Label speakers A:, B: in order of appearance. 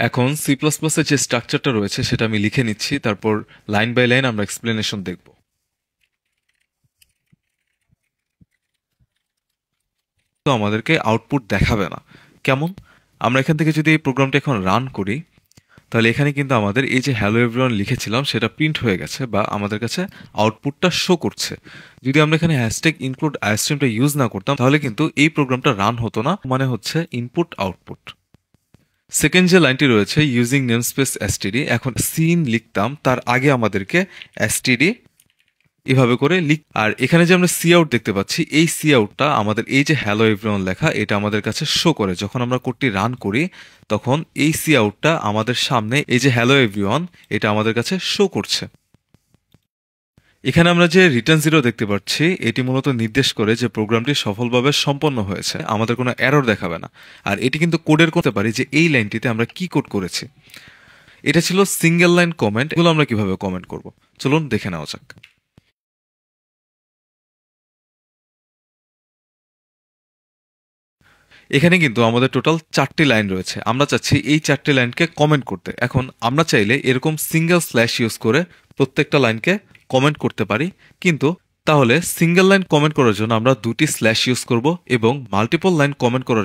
A: এখন C plus প্লাসের যে স্ট্রাকচারটা রয়েছে সেটা আমি লিখে নিচ্ছি, তারপর লাইন বাই লাইন আমরা এক্সপ্লেনেশন দেখব। তো আমাদেরকে আউটপুট দেখাবে না। কেমন? আমরা এখান থেকে যদি এই প্রোগ্রামটা এখন রান করি, তাহলে এখানে কিন্তু আমাদের এই যে হ্যালো এভরিওয়ান লিখেছিলাম সেটা প্রিন্ট হয়ে গেছে বা আমাদের কাছে আউটপুটটা শো করছে। যদি আমরা এখানে হ্যাশট্যাগ ইনক্লুড আইস্ট্রিমটা ইউজ না করতাম তাহলে কিন্তু এই প্রোগ্রামটা রান হতো না, মানে হচ্ছে ইনপুট আউটপুট। সেকেন্ড যে লাইনটি রয়েছে ইউজিং নেমস্পেস এসটিডি, এখন সিন লিখতাম তার আগে আমাদেরকে এসটিডি এভাবে করে লিখ। আর এখানে যে আমরা সি আউট দেখতে পাচ্ছি, এই সি আউটটা আমাদের এই যে হ্যালো এভরিওয়ান লেখা এটা আমাদের কাছে শো করে। যখন আমরা কোডটি রান করি তখন এই সি আউটটা আমাদের সামনে এই যে হ্যালো এভরিওয়ান এটা আমাদের কাছে শো করছে। এখানে আমরা যে রিটার্ন জিরো দেখতে পাচ্ছি এটি মূলত নির্দেশ করে যে প্রোগ্রামটি সফলভাবে সম্পন্ন হয়েছে, আমাদের কোনো এরর দেখাবে না। আর এটি কিন্তু কোডের করতে পারি যে এই লাইনটিতে আমরা কি কোড করেছি। এটা ছিল সিঙ্গেল লাইন কমেন্ট। এগুলো আমরা কিভাবে কমেন্ট করব চলুন দেখে নেওয়া যাক। এখানে কিন্তু আমাদের টোটাল 4টি লাইন রয়েছে। আমরা চাচ্ছি এই 4টি লাইনকে কমেন্ট করতে। এখন আমরা চাইলে এরকম সিঙ্গেল স্ল্যাশ ইউজ করে প্রত্যেকটা লাইনকে কমেন্ট করতে পারি, কিন্তু তাহলে সিঙ্গেল লাইন কমেন্ট করার জন্য আমরা 2টি স্ল্যাশ ইউজ করব এবং মাল্টিপল লাইন কমেন্ট করার